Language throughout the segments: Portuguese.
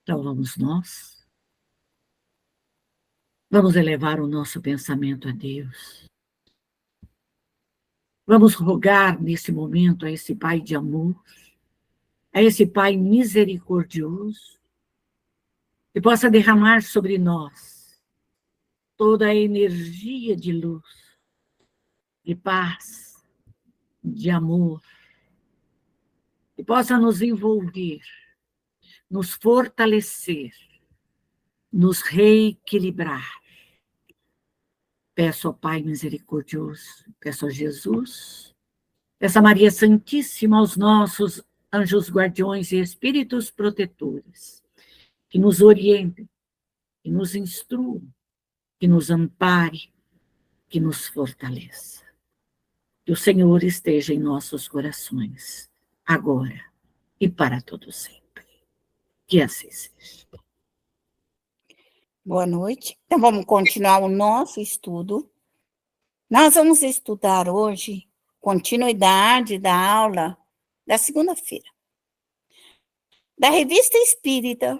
Então vamos nós. Vamos elevar o nosso pensamento a Deus. Vamos rogar nesse momento a esse Pai de amor, a esse Pai misericordioso, que possa derramar sobre nós toda a energia de luz, de paz, de amor, que possa nos envolver, nos fortalecer, nos reequilibrar. Peço ao Pai misericordioso, peço a Jesus, peço a Maria Santíssima, aos nossos anjos guardiões e espíritos protetores, que nos orientem, que nos instruam, que nos ampare, que nos fortaleça. Que o Senhor esteja em nossos corações, agora e para todo sempre. Que assim seja. Boa noite. Então, vamos continuar o nosso estudo. Nós vamos estudar hoje continuidade da aula da segunda-feira. Da Revista Espírita,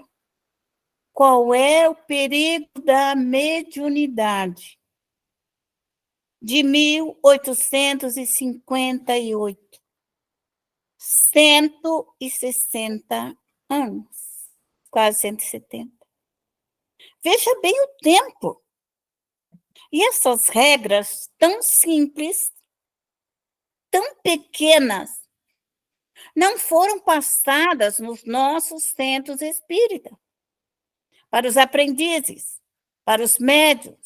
qual é o perigo da mediunidade? De 1858. 160 anos, quase 170. Veja bem o tempo. E essas regras tão simples, tão pequenas, não foram passadas nos nossos centros espíritas, para os aprendizes, para os médios.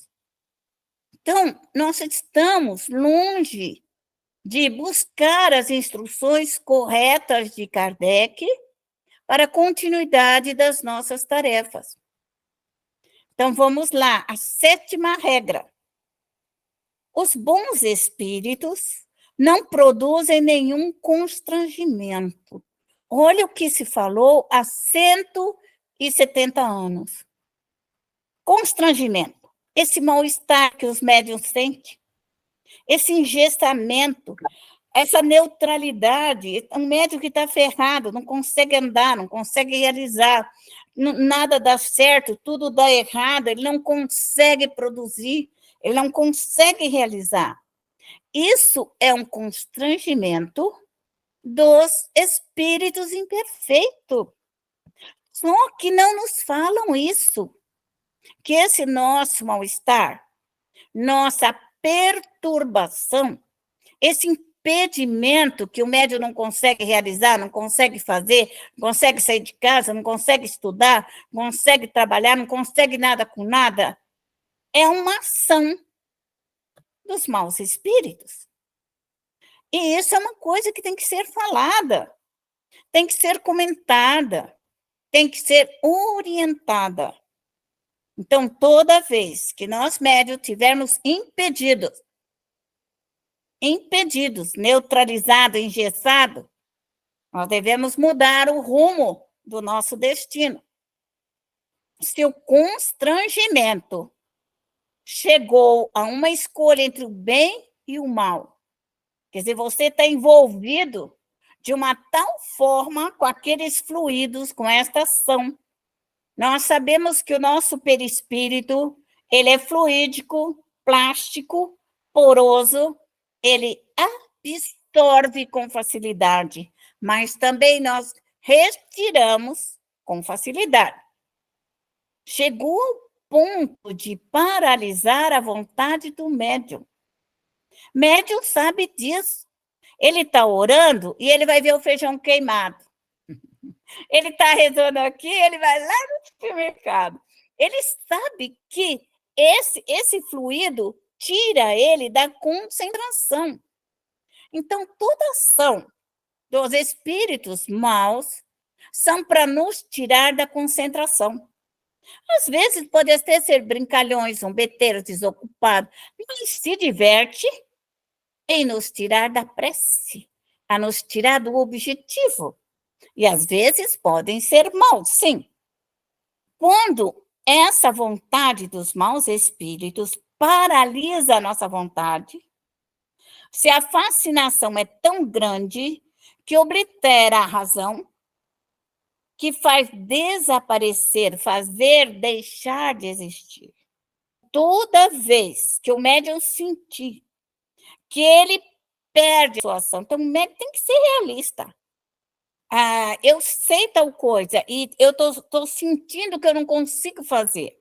Então, nós estamos longe de buscar as instruções corretas de Kardec para a continuidade das nossas tarefas. Então, vamos lá, a 7ª regra. Os bons espíritos não produzem nenhum constrangimento. Olha o que se falou há 170 anos. Constrangimento, esse mal-estar que os médiuns sentem, esse engessamento, essa neutralidade, um médium que está ferrado, não consegue andar, não consegue realizar, nada dá certo, tudo dá errado, ele não consegue produzir, ele não consegue realizar. Isso é um constrangimento dos espíritos imperfeitos. Só que não nos falam isso, que esse nosso mal-estar, nossa perturbação, esse impedimento que o médium não consegue realizar, não consegue fazer, não consegue sair de casa, não consegue estudar, não consegue trabalhar, não consegue nada com nada, é uma ação dos maus espíritos. E isso é uma coisa que tem que ser falada, tem que ser comentada, tem que ser orientada. Então, toda vez que nós, médios, tivermos impedidos, neutralizados, engessados, nós devemos mudar o rumo do nosso destino. Se o constrangimento chegou a uma escolha entre o bem e o mal, quer dizer, você está envolvido de uma tal forma com aqueles fluidos, com esta ação. Nós sabemos que o nosso perispírito, ele é fluídico, plástico, poroso, ele absorve com facilidade, mas também nós retiramos com facilidade. Chegou ao ponto de paralisar a vontade do médium. Médium sabe disso. Ele está orando e ele vai ver o feijão queimado. Ele está rezando aqui, ele vai lá no supermercado. Ele sabe que esse fluido tira ele da concentração. Então, toda ação dos espíritos maus são para nos tirar da concentração. Às vezes, pode até ser brincalhões, zombeteiros, desocupados, mas se diverte em nos tirar da prece, a nos tirar do objetivo. E, às vezes, podem ser maus, sim. Quando essa vontade dos maus espíritos paralisa a nossa vontade, se a fascinação é tão grande que oblitera a razão, que faz desaparecer, fazer deixar de existir. Toda vez que o médium sentir que ele perde a sua ação, então o médium tem que ser realista. Eu sei tal coisa e eu estou sentindo que eu não consigo fazer.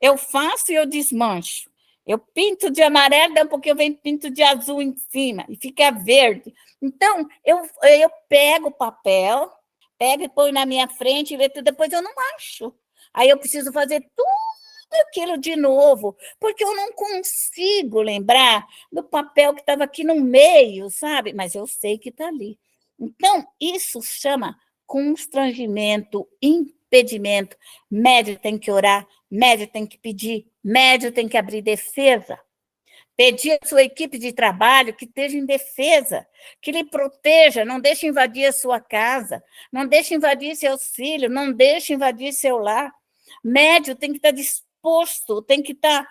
Eu faço e eu desmancho. Eu pinto de amarelo, daí um pouquinho eu venho pinto de azul em cima e fica verde. Então, eu pego o papel, pego e ponho na minha frente, e depois eu não acho. Aí eu preciso fazer tudo aquilo de novo, porque eu não consigo lembrar do papel que estava aqui no meio, sabe? Mas eu sei que está ali. Então, isso chama constrangimento, impedimento. Médium tem que orar, médium tem que pedir, médium tem que abrir defesa. Pedir à sua equipe de trabalho que esteja em defesa, que lhe proteja, não deixe invadir a sua casa, não deixe invadir seus filhos, não deixe invadir seu lar. Médium tem que estar disposto, tem que estar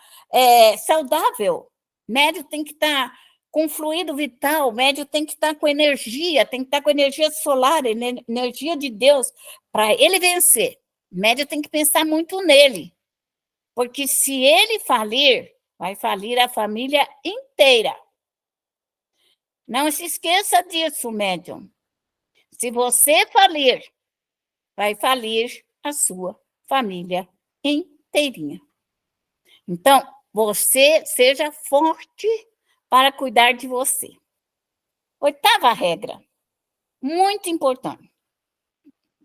saudável. Médium tem que estar com fluido vital, médium tem que estar com energia, tem que estar com energia solar, energia de Deus, para ele vencer. Médium tem que pensar muito nele, porque se ele falir, vai falir a família inteira. Não se esqueça disso, médium. Se você falir, vai falir a sua família inteirinha. Então, você seja forte para cuidar de você. 8ª regra, muito importante.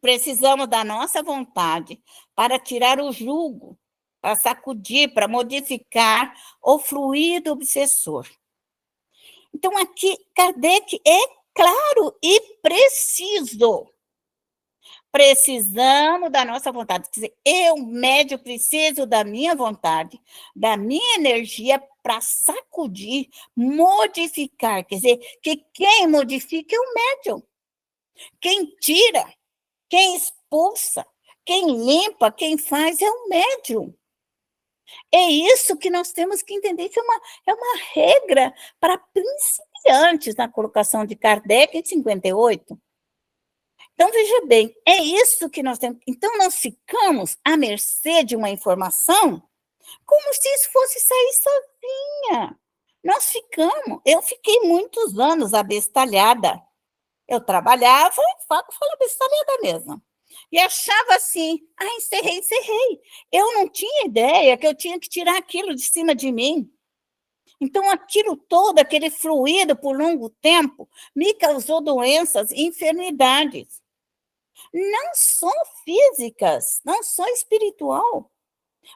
Precisamos da nossa vontade para tirar o jugo, para sacudir, para modificar o fluido obsessor. Então, aqui, Kardec é claro e preciso. Precisamos da nossa vontade. Quer dizer, eu, médium, preciso da minha vontade, da minha energia para sacudir, modificar. Quer dizer, que quem modifica é o médium. Quem tira, quem expulsa, quem limpa, quem faz é o médium. É isso que nós temos que entender. Isso é uma regra para principiantes na colocação de Kardec em 58. Então, veja bem, é isso que nós temos. Então, nós ficamos à mercê de uma informação como se isso fosse sair sozinha. Nós ficamos. Eu fiquei muitos anos abestalhada. Eu trabalhava e falo abestalhada mesmo. E achava assim, encerrei. Eu não tinha ideia que eu tinha que tirar aquilo de cima de mim. Então, aquilo todo, aquele fluido por longo tempo, me causou doenças e enfermidades. Não só físicas, não só espiritual,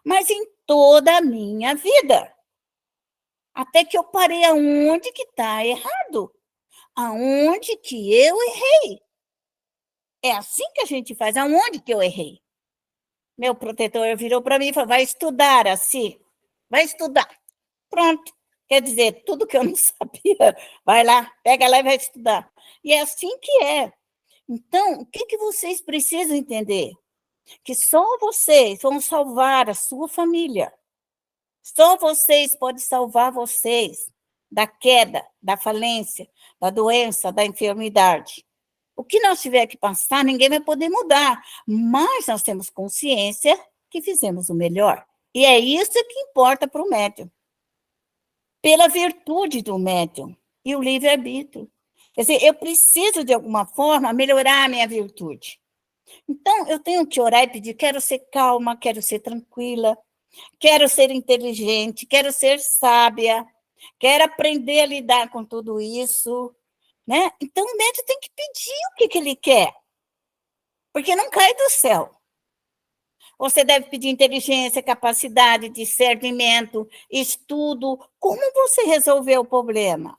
mas em toda a minha vida. Até que eu parei aonde que está errado, aonde que eu errei. É assim que a gente faz, aonde que eu errei. Meu protetor virou para mim e falou, vai estudar assim, vai estudar. Pronto, quer dizer, tudo que eu não sabia, vai lá, pega lá e vai estudar. E é assim que é. Então, o que vocês precisam entender? Que só vocês vão salvar a sua família. Só vocês podem salvar vocês da queda, da falência, da doença, da enfermidade. O que nós tiver que passar, ninguém vai poder mudar, mas nós temos consciência que fizemos o melhor. E é isso que importa para o médium. Pela virtude do médium e o livre-arbítrio. Quer dizer, eu preciso, de alguma forma, melhorar a minha virtude. Então, eu tenho que orar e pedir, quero ser calma, quero ser tranquila, quero ser inteligente, quero ser sábia, quero aprender a lidar com tudo isso, né? Então, o médium tem que pedir o que ele quer, porque não cai do céu. Você deve pedir inteligência, capacidade, discernimento, estudo, como você resolveu o problema.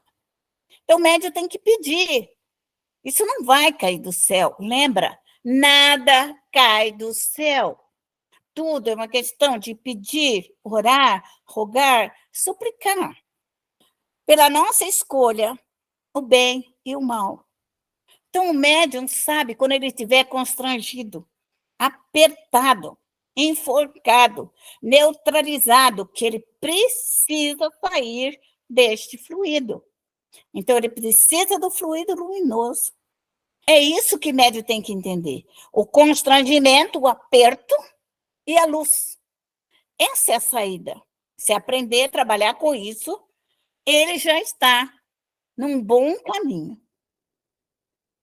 Então, o médium tem que pedir. Isso não vai cair do céu, lembra? Nada cai do céu. Tudo é uma questão de pedir, orar, rogar, suplicar. Pela nossa escolha, o bem e o mal. Então, o médium sabe quando ele estiver constrangido, apertado, enforcado, neutralizado, que ele precisa sair deste fluido. Então, ele precisa do fluido luminoso. É isso que médium tem que entender. O constrangimento, o aperto e a luz. Essa é a saída. Se aprender a trabalhar com isso, ele já está num bom caminho.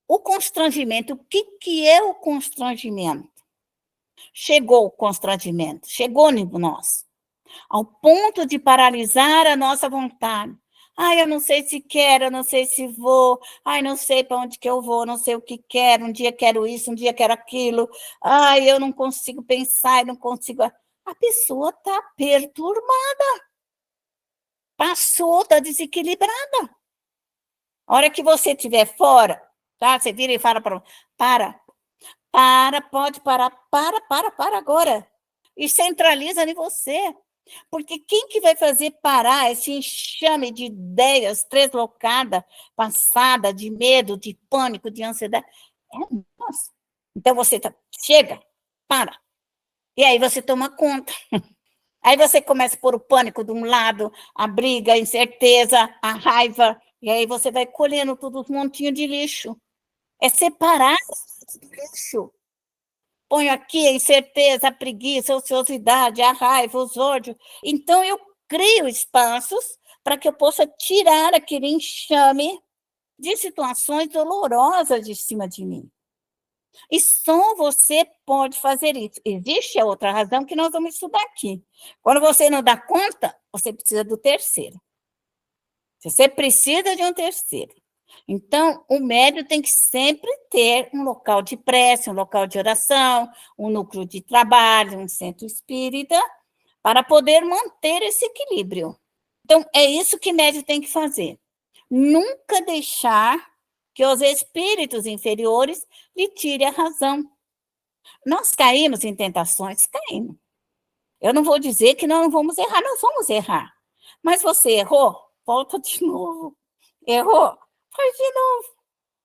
O constrangimento, o que é o constrangimento? Chegou o constrangimento, chegou em nós, ao ponto de paralisar a nossa vontade. Ai, eu não sei se quero, eu não sei se vou, ai, não sei para onde que eu vou, não sei o que quero, um dia quero isso, um dia quero aquilo, ai, eu não consigo pensar, eu não consigo... A pessoa está perturbada, passou, está desequilibrada. A hora que você estiver fora, tá? Você vira e fala pode parar, para agora. E centraliza em você. Porque quem que vai fazer parar esse enxame de ideias treslocadas, passada, de medo, de pânico, de ansiedade? É nós. Então você chega, para. E aí você toma conta. Aí você começa a pôr o pânico de um lado, a briga, a incerteza, a raiva, e aí você vai colhendo tudo um montinho de lixo. É separar esse lixo. Põe aqui a incerteza, a preguiça, a ociosidade, a raiva, os ódios. Então, eu crio espaços para que eu possa tirar aquele enxame de situações dolorosas de cima de mim. E só você pode fazer isso. Existe a outra razão que nós vamos estudar aqui. Quando você não dá conta, você precisa do terceiro. Você precisa de um terceiro. Então, o médium tem que sempre ter um local de prece, um local de oração, um núcleo de trabalho, um centro espírita, para poder manter esse equilíbrio. Então, é isso que o médium tem que fazer. Nunca deixar que os espíritos inferiores lhe tirem a razão. Nós caímos em tentações? Caímos. Eu não vou dizer que não vamos errar, nós vamos errar. Mas você errou? Volta de novo. Errou? Faz de novo.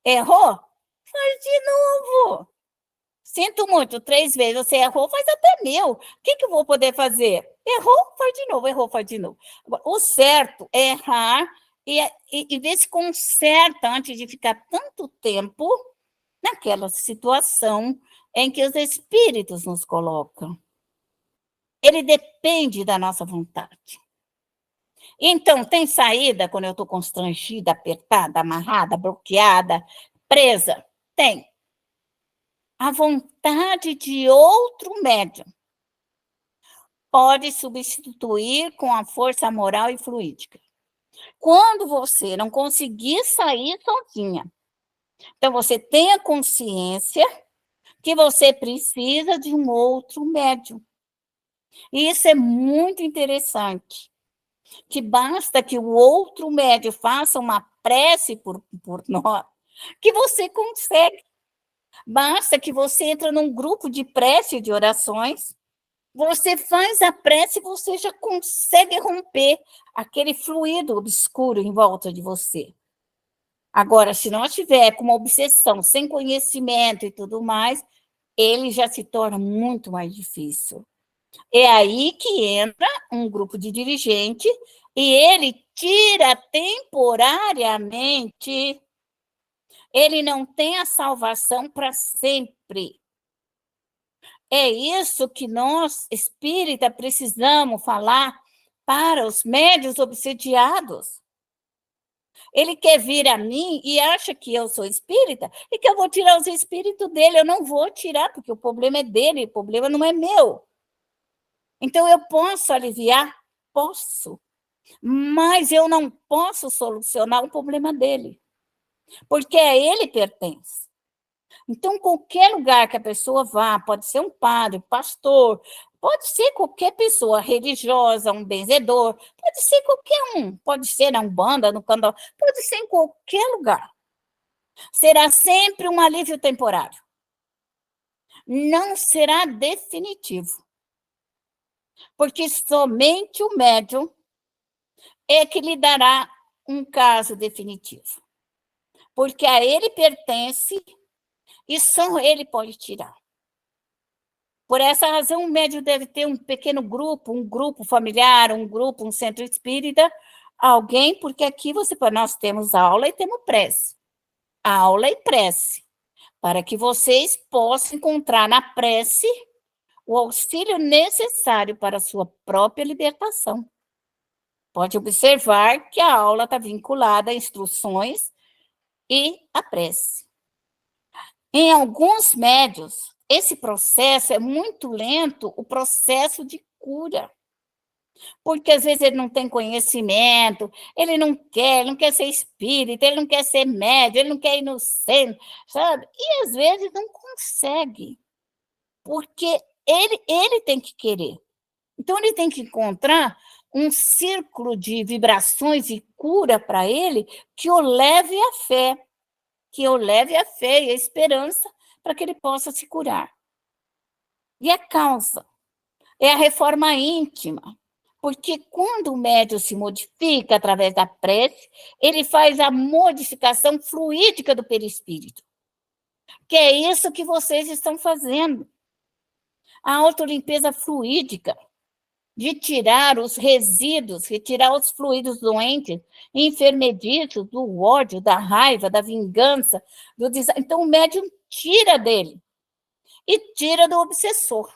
Errou? Faz de novo. Sinto muito, 3 vezes você errou, faz até 1000. O que eu vou poder fazer? Errou, faz de novo, errou, faz de novo. O certo é errar e ver se conserta antes de ficar tanto tempo naquela situação em que os espíritos nos colocam. Ele depende da nossa vontade. Então, tem saída quando eu estou constrangida, apertada, amarrada, bloqueada, presa? Tem. A vontade de outro médium pode substituir com a força moral e fluídica. Quando você não conseguir sair sozinha, então você tenha consciência que você precisa de um outro médium. E isso é muito interessante. Que basta que o outro médium faça uma prece por nós, que você consegue. Basta que você entre num grupo de prece de orações, você faz a prece e você já consegue romper aquele fluido obscuro em volta de você. Agora, se nós tiver com uma obsessão, sem conhecimento e tudo mais, ele já se torna muito mais difícil. É aí que entra um grupo de dirigente e ele tira temporariamente. Ele não tem a salvação para sempre. É isso que nós, espírita, precisamos falar para os médiuns obsediados. Ele quer vir a mim e acha que eu sou espírita e que eu vou tirar os espíritos dele. Eu não vou tirar, porque o problema é dele, o problema não é meu. Então, eu posso aliviar? Posso. Mas eu não posso solucionar o problema dele, porque a ele pertence. Então, qualquer lugar que a pessoa vá, pode ser um padre, pastor, pode ser qualquer pessoa religiosa, um benzedor, pode ser qualquer um, pode ser na Umbanda, no Candomblé, pode ser em qualquer lugar. Será sempre um alívio temporário. Não será definitivo. Porque somente o médium é que lhe dará um caso definitivo. Porque a ele pertence e só ele pode tirar. Por essa razão, o médium deve ter um pequeno grupo, um grupo familiar, um centro espírita, alguém, porque aqui nós temos aula e temos prece. Aula e prece. para que vocês possam encontrar na prece o auxílio necessário para a sua própria libertação. Pode observar que a aula está vinculada a instruções e a prece. Em alguns médios, esse processo é muito lento, o processo de cura. Porque às vezes ele não tem conhecimento, ele não quer ser espírita, ele não quer ser médium, ele não quer ir no centro, sabe? E às vezes não consegue, porque ele tem que querer. Então ele tem que encontrar um círculo de vibrações e cura para ele que o leve à fé, que o leve à fé e à esperança para que ele possa se curar. E a causa é a reforma íntima. Porque quando o médium se modifica através da prece, ele faz a modificação fluídica do perispírito. Que é isso que vocês estão fazendo. A autolimpeza fluídica, de tirar os resíduos, retirar os fluidos doentes, enfermediços, do ódio, da raiva, da vingança, do Então o médium tira dele e tira do obsessor.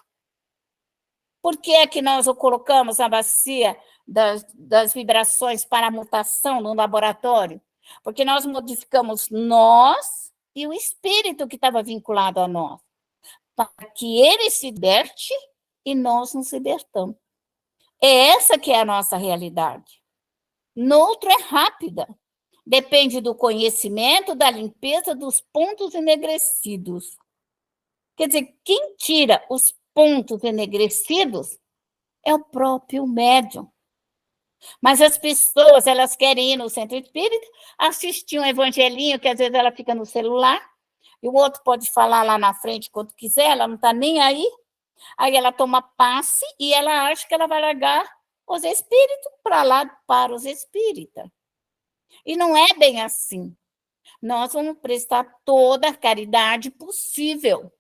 Por que é que nós o colocamos na bacia das vibrações para a mutação no laboratório? Porque nós modificamos nós e o espírito que estava vinculado a nós, para que ele se liberte e nós nos libertamos. É essa que é a nossa realidade. No outro é rápida. Depende do conhecimento, da limpeza dos pontos enegrecidos. Quer dizer, quem tira os pontos enegrecidos é o próprio médium. Mas as pessoas, elas querem ir no centro espírita, assistir um evangelinho, que às vezes ela fica no celular, e o outro pode falar lá na frente quando quiser, ela não está nem aí. Aí ela toma passe e ela acha que ela vai largar os espíritos para lá, para os espíritas. E não é bem assim. Nós vamos prestar toda a caridade possível.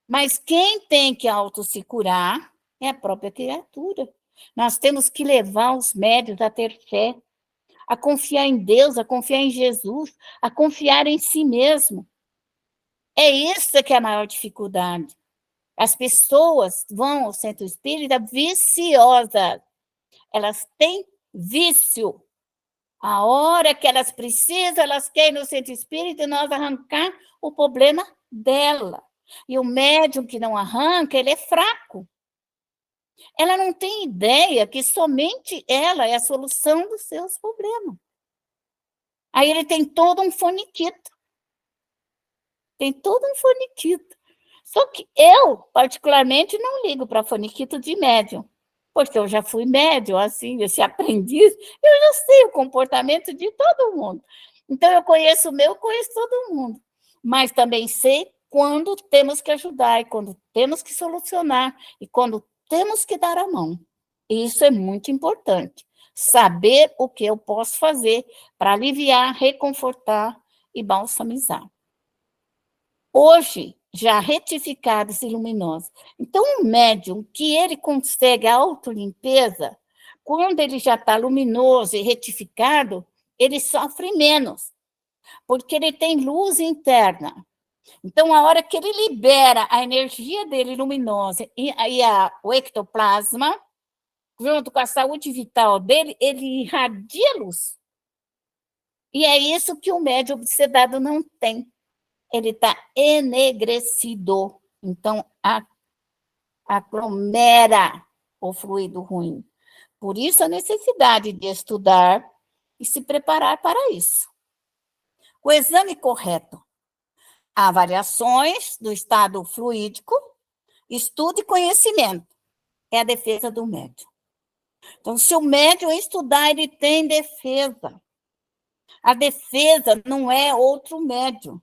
Mas quem tem que se curar é a própria criatura. Nós temos que levar os médios a ter fé, a confiar em Deus, a confiar em Jesus, a confiar em si mesmo. É isso que é a maior dificuldade. As pessoas vão ao centro espírita viciosas. Elas têm vício. A hora que elas precisam, elas querem ir no centro espírita e nós arrancar o problema dela. E o médium que não arranca, ele é fraco. Ela não tem ideia que somente ela é a solução dos seus problemas. Aí ele tem todo um foniquito. Tem todo um foniquito. Só que eu, particularmente, não ligo para foniquito de médium, porque eu já fui médium, assim, esse aprendiz, eu já sei o comportamento de todo mundo. Então, eu conheço o meu, conheço todo mundo. Mas também sei quando temos que ajudar, e quando temos que solucionar, e quando temos que dar a mão. Isso é muito importante. Saber o que eu posso fazer para aliviar, reconfortar e balsamizar. Hoje, já retificados e luminosos. Então, um médium que ele consegue a autolimpeza, quando ele já está luminoso e retificado, ele sofre menos, porque ele tem luz interna. Então, a hora que ele libera a energia dele luminosa e o ectoplasma, junto com a saúde vital dele, ele irradia luz. E é isso que o médium obsedado não tem. Ele está enegrecido. Então, aglomera o fluido ruim. Por isso, a necessidade de estudar e se preparar para isso. O exame correto. Há variações do estado fluídico, estudo e conhecimento. É a defesa do médium. Então, se o médium estudar, ele tem defesa. A defesa não é outro médium.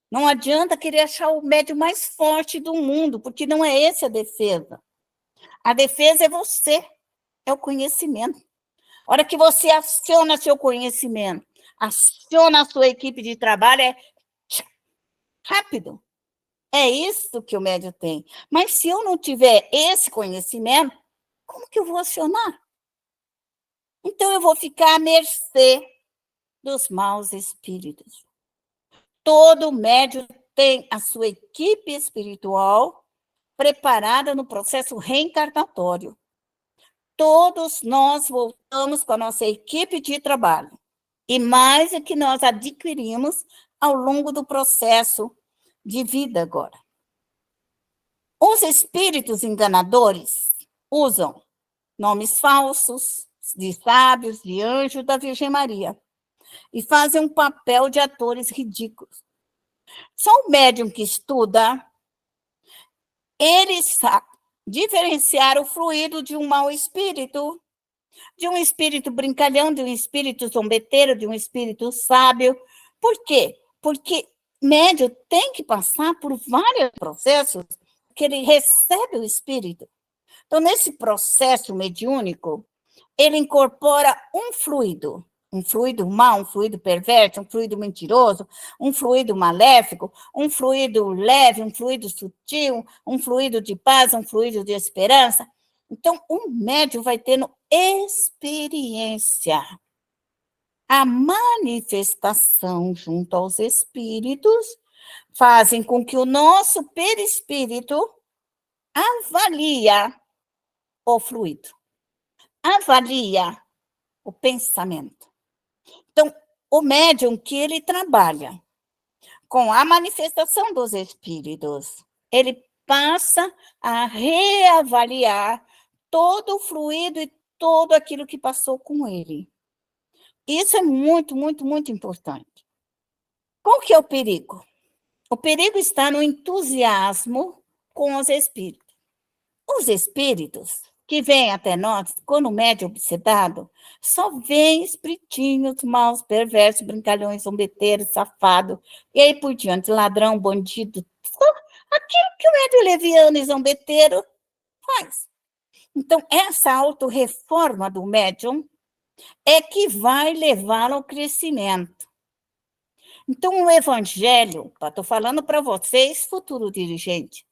Não adianta querer achar o médium mais forte do mundo, porque não é essa a defesa. A defesa é você, é o conhecimento. A hora que você aciona seu conhecimento, aciona a sua equipe de trabalho, é rápido. É isso que o médium tem. Mas se eu não tiver esse conhecimento, como que eu vou acionar? Então eu vou ficar à mercê dos maus espíritos. Todo médium tem a sua equipe espiritual preparada no processo reencarnatório. Todos nós voltamos com a nossa equipe de trabalho. E mais é que nós adquirimos ao longo do processo de vida agora. Os espíritos enganadores usam nomes falsos de sábios, de anjos, da Virgem Maria, e fazem um papel de atores ridículos. Só o médium que estuda, ele sabe diferenciar o fluido de um mau espírito, de um espírito brincalhão, de um espírito zombeteiro, de um espírito sábio. Por quê? Porque médium tem que passar por vários processos que ele recebe o espírito. Então, nesse processo mediúnico, ele incorpora um fluido mau, um fluido perverso, um fluido mentiroso, um fluido maléfico, um fluido leve, um fluido sutil, um fluido de paz, um fluido de esperança. Então, o médium vai tendo experiência. A manifestação junto aos espíritos fazem com que o nosso perispírito avalia o fluido, avalia o pensamento. Então, o médium que ele trabalha com a manifestação dos espíritos, ele passa a reavaliar todo o fluido e todo aquilo que passou com ele. Isso é muito, muito, muito importante. Qual que é o perigo? O perigo está no entusiasmo com os espíritos. Os espíritos que vêm até nós, quando o médium é obsedado, só vêm espiritinhos maus, perversos, brincalhões, zombeteiros, safados, e aí por diante, ladrão, bandido, aquilo que o médium leviano e zombeteiro faz. Então, essa autorreforma do médium é que vai levá-lo ao crescimento. Então, o evangelho, estou falando para vocês, futuro dirigente,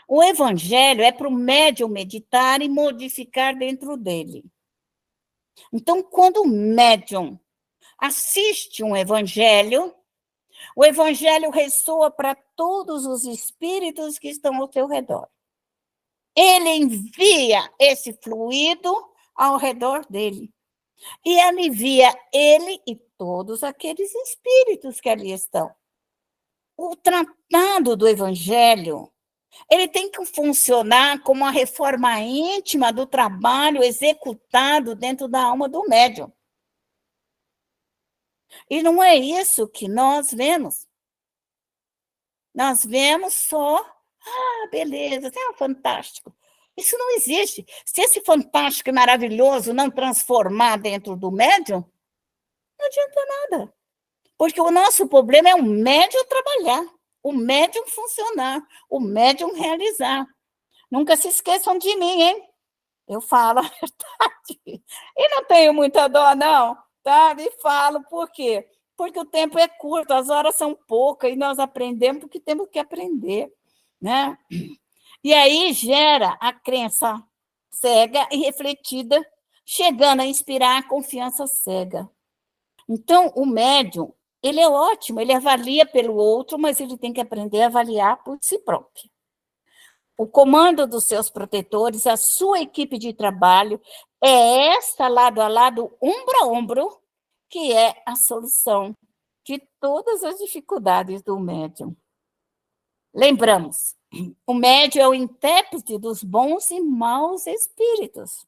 o evangelho é para o médium meditar e modificar dentro dele. Então, quando o médium assiste um evangelho, o evangelho ressoa para todos os espíritos que estão ao seu redor. Ele envia esse fluido ao redor dele e alivia ele e todos aqueles espíritos que ali estão. O tratado do evangelho, ele tem que funcionar como uma reforma íntima do trabalho executado dentro da alma do médium. E não é isso que nós vemos. Nós vemos só, beleza, é fantástico. Isso não existe. Se esse fantástico e maravilhoso não transformar dentro do médium, não adianta nada. Porque o nosso problema é o médium trabalhar, o médium funcionar, o médium realizar. Nunca se esqueçam de mim, hein? Eu falo a verdade. E não tenho muita dó, não, tá? E falo por quê? Porque o tempo é curto, as horas são poucas, e nós aprendemos porque temos que aprender, né? E aí gera a crença cega e refletida, chegando a inspirar a confiança cega. Então, o médium, ele é ótimo, ele avalia pelo outro, mas ele tem que aprender a avaliar por si próprio. O comando dos seus protetores, a sua equipe de trabalho, é essa, lado a lado, ombro a ombro, que é a solução de todas as dificuldades do médium. Lembramos, o médium é o intérprete dos bons e maus espíritos.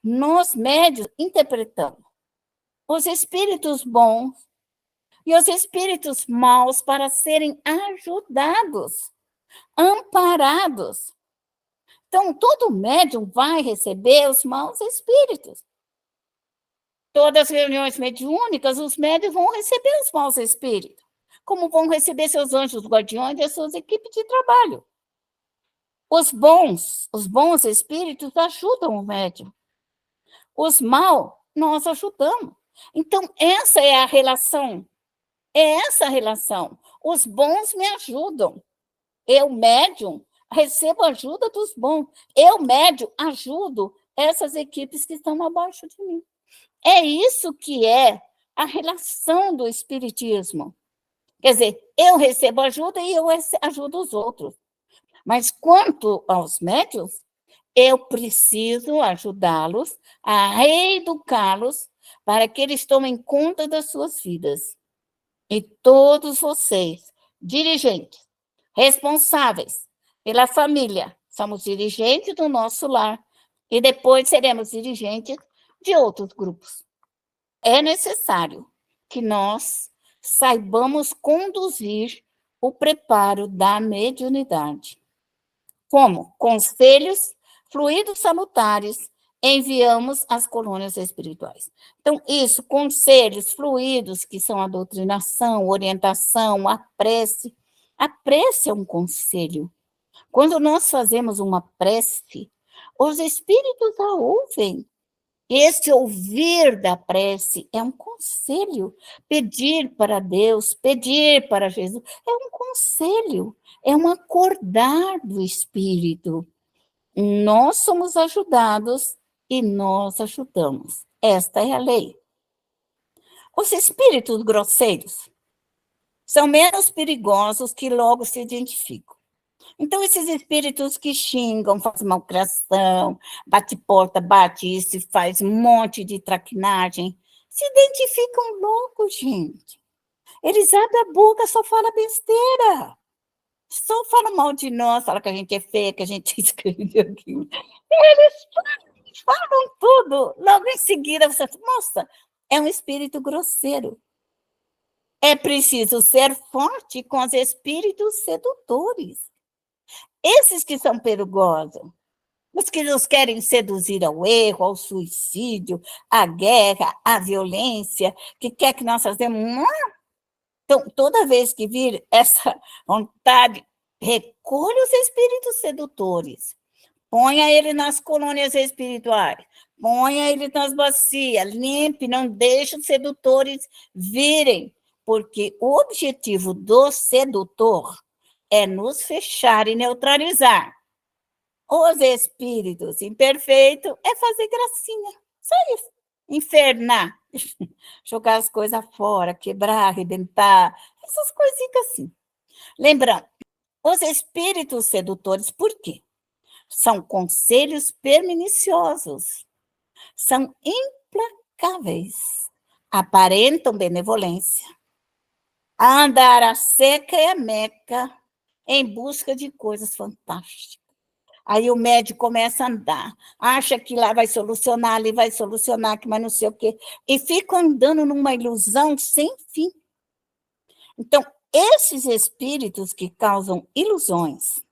Nós, médios, interpretamos os espíritos bons e os espíritos maus para serem ajudados, amparados. Então, todo médium vai receber os maus espíritos. Todas as reuniões mediúnicas, os médiuns vão receber os maus espíritos, como vão receber seus anjos guardiões e as suas equipes de trabalho. Os bons espíritos ajudam o médium. Os maus, nós ajudamos. Então, essa é a relação. É essa a relação. Os bons me ajudam. Eu, médium, recebo ajuda dos bons. Eu, médium, ajudo essas equipes que estão abaixo de mim. É isso que é a relação do espiritismo. Quer dizer, eu recebo ajuda e eu ajudo os outros. Mas quanto aos médios, eu preciso ajudá-los a reeducá-los para que eles tomem conta das suas vidas. E todos vocês, dirigentes, responsáveis pela família, somos dirigentes do nosso lar e depois seremos dirigentes de outros grupos. É necessário que nós saibamos conduzir o preparo da mediunidade. Como conselhos, fluidos salutares, enviamos às colônias espirituais. Então, isso, conselhos, fluidos, que são a doutrinação, orientação, a prece. A prece é um conselho. Quando nós fazemos uma prece, os espíritos a ouvem. Esse ouvir da prece é um conselho. Pedir para Deus, pedir para Jesus, é um conselho, é um acordar do espírito. Nós somos ajudados e nós ajudamos. Esta é a lei. Os espíritos grosseiros são menos perigosos que logo se identificam. Então, esses espíritos que xingam, fazem malcriação, bate porta, bate isso, faz um monte de traquinagem, se identificam logo, gente. Eles abrem a boca, só falam besteira. Só falam mal de nós, falam que a gente é feia, que a gente escreveu aquilo. Eles falam tudo. Logo em seguida, você fala, nossa, é um espírito grosseiro. É preciso ser forte com os espíritos sedutores. Esses que são perigosos, os que nos querem seduzir ao erro, ao suicídio, à guerra, à violência, que quer que nós façamos. Então, toda vez que vir essa vontade, recolha os espíritos sedutores, ponha ele nas colônias espirituais, ponha ele nas bacias, limpe, não deixe os sedutores virem, porque o objetivo do sedutor é nos fechar e neutralizar. Os espíritos imperfeitos é fazer gracinha, só isso. Infernar, jogar as coisas fora, quebrar, arrebentar, essas coisinhas assim. Lembrando, os espíritos sedutores, por quê? São conselhos perniciosos, são implacáveis, aparentam benevolência, andar a seca e a meca em busca de coisas fantásticas. Aí o médico começa a andar, acha que lá vai solucionar, ali vai solucionar, que mas não sei o quê, e fica andando numa ilusão sem fim. Então, esses espíritos que causam ilusões,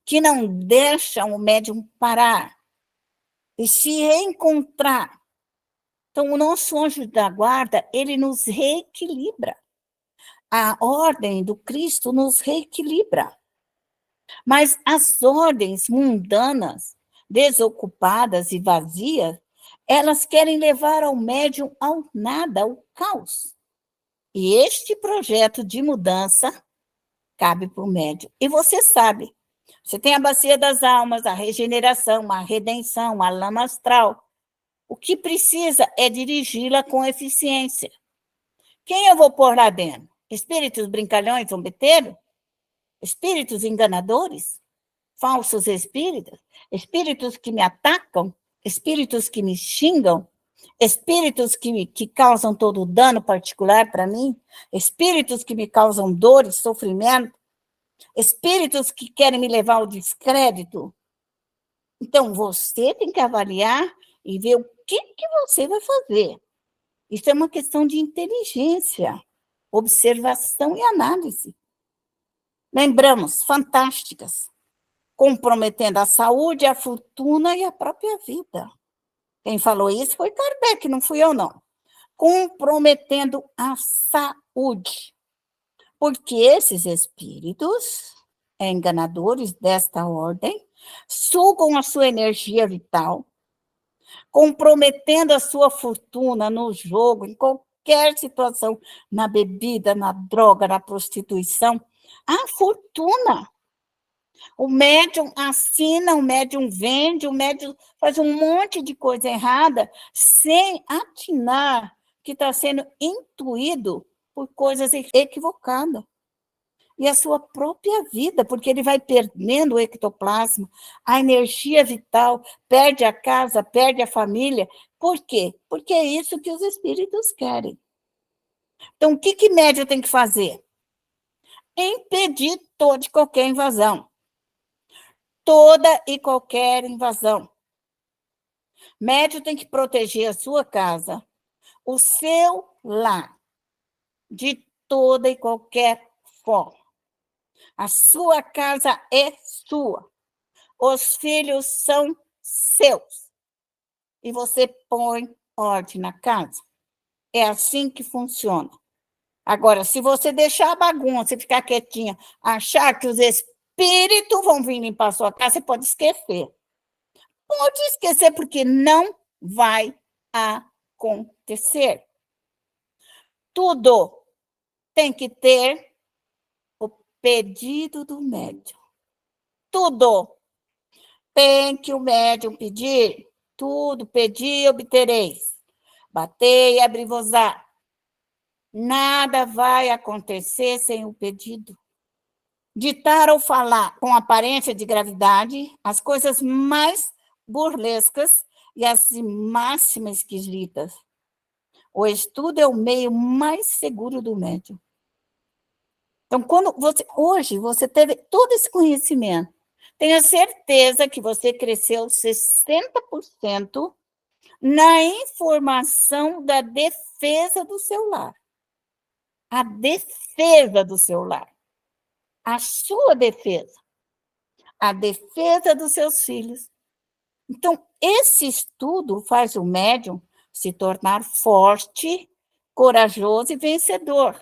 que não deixam o médium parar e se reencontrar. Então, o nosso anjo da guarda, ele nos reequilibra. A ordem do Cristo nos reequilibra. Mas as ordens mundanas, desocupadas e vazias, elas querem levar ao médium ao nada, ao caos. E este projeto de mudança cabe para o médium. E você sabe, você tem a bacia das almas, a regeneração, a redenção, a lama astral. O que precisa é dirigi-la com eficiência. Quem eu vou pôr lá dentro? Espíritos brincalhões, zombeteiros? Espíritos enganadores? Falsos espíritos? Espíritos que me atacam? Espíritos que me xingam? Espíritos que causam todo o dano particular para mim? Espíritos que me causam dor e sofrimento? Espíritos que querem me levar ao descrédito? Então, você tem que avaliar e ver o que você vai fazer. Isso é uma questão de inteligência, observação e análise. Lembramos, fantásticas, comprometendo a saúde, a fortuna e a própria vida. Quem falou isso foi Kardec, não fui eu, não. Comprometendo a saúde. Porque esses espíritos enganadores desta ordem sugam a sua energia vital, comprometendo a sua fortuna no jogo, em qualquer situação, na bebida, na droga, na prostituição, a fortuna. O médium assina, o médium vende, o médium faz um monte de coisa errada sem atinar que está sendo intuído por coisas equivocadas. E a sua própria vida, porque ele vai perdendo o ectoplasma, a energia vital, perde a casa, perde a família. Por quê? Porque é isso que os espíritos querem. Então, o que médium tem que fazer? Impedir toda e qualquer invasão. Toda e qualquer invasão. Médium tem que proteger a sua casa, o seu lar, de toda e qualquer forma. A sua casa é sua. Os filhos são seus. E você põe ordem na casa. É assim que funciona. Agora, se você deixar a bagunça e ficar quietinha, achar que os espíritos vão vir limpar a sua casa, você pode esquecer. Pode esquecer, porque não vai acontecer. Tudo tem que ter o pedido do médium. Tudo tem que o médium pedir. Tudo, pedir, obtereis. Batei e abri-vos-á. Nada vai acontecer sem o pedido. Ditar ou falar com aparência de gravidade, as coisas mais burlescas e as máximas esquisitas. O estudo é o meio mais seguro do médium. Então, hoje você teve todo esse conhecimento, tenha certeza que você cresceu 60% na informação da defesa do seu lar. A defesa do seu lar. A sua defesa. A defesa dos seus filhos. Então, esse estudo faz o médium se tornar forte, corajoso e vencedor.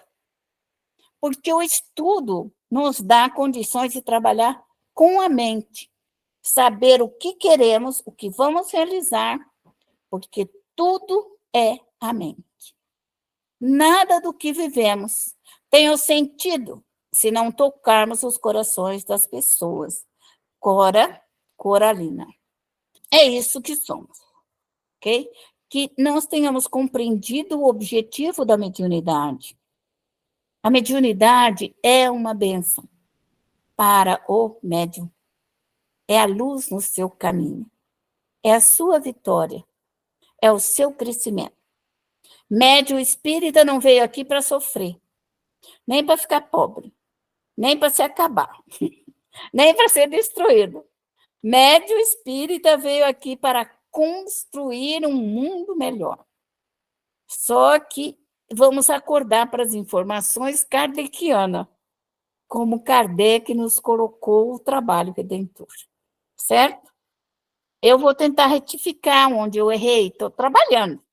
Porque o estudo nos dá condições de trabalhar com a mente, saber o que queremos, o que vamos realizar, porque tudo é a mente. Nada do que vivemos tem o sentido se não tocarmos os corações das pessoas. Coralina. É isso que somos, ok? Que nós tenhamos compreendido o objetivo da mediunidade. A mediunidade é uma bênção para o médium. É a luz no seu caminho. É a sua vitória. É o seu crescimento. Médium espírita não veio aqui para sofrer, nem para ficar pobre, nem para se acabar, nem para ser destruído. Médium espírita veio aqui para construir um mundo melhor. Só que vamos acordar para as informações kardecianas, como Kardec nos colocou o trabalho redentor, certo? Eu vou tentar retificar onde eu errei, estou trabalhando,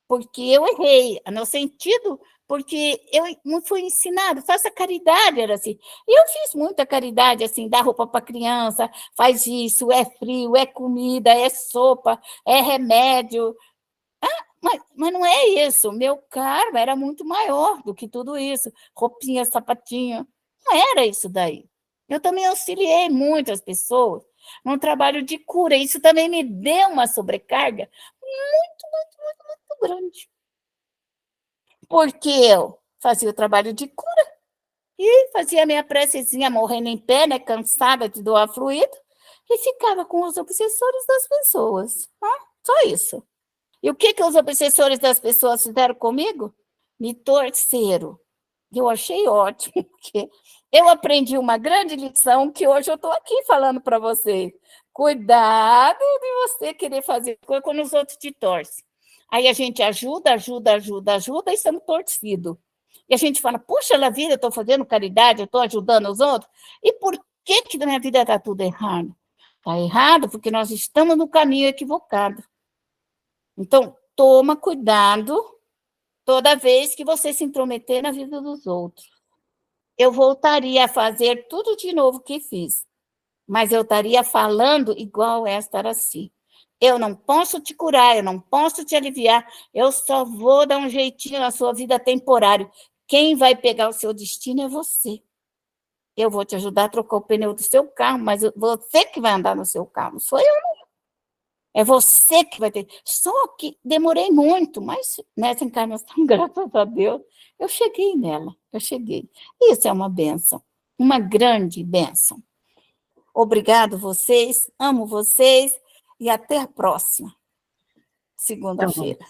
porque eu errei, no sentido, porque eu não fui ensinado, faça caridade, era assim. E eu fiz muita caridade, assim, dá roupa para criança, faz isso, é frio, é comida, é sopa, é remédio. Mas não é isso, meu karma era muito maior do que tudo isso, roupinha, sapatinho, não era isso daí. Eu também auxiliei muitas pessoas num trabalho de cura, isso também me deu uma sobrecarga muito grande. Porque eu fazia o trabalho de cura e fazia a minha precezinha morrendo em pé, né, cansada de doar fluido, e ficava com os obsessores das pessoas. Só isso. E o que os obsessores das pessoas fizeram comigo? Me torceram. Eu achei ótimo, porque eu aprendi uma grande lição que hoje eu estou aqui falando para vocês. Cuidado de você querer fazer coisa quando os outros te torcem. Aí a gente ajuda e estamos torcidos. E a gente fala, puxa na vida, eu estou fazendo caridade, eu estou ajudando os outros. E por que na minha vida está tudo errado? Está errado porque nós estamos no caminho equivocado. Então, toma cuidado toda vez que você se intrometer na vida dos outros. Eu voltaria a fazer tudo de novo que fiz, mas eu estaria falando igual esta Araci. Eu não posso te curar, eu não posso te aliviar, eu só vou dar um jeitinho na sua vida temporário. Quem vai pegar o seu destino é você. Eu vou te ajudar a trocar o pneu do seu carro, mas você que vai andar no seu carro, não sou eu, não. É você que vai ter. Só que demorei muito, mas nessa encarnação, graças a Deus, eu cheguei nela, eu cheguei. Isso é uma bênção, uma grande bênção. Obrigado vocês, amo vocês e até a próxima Então, segunda-feira.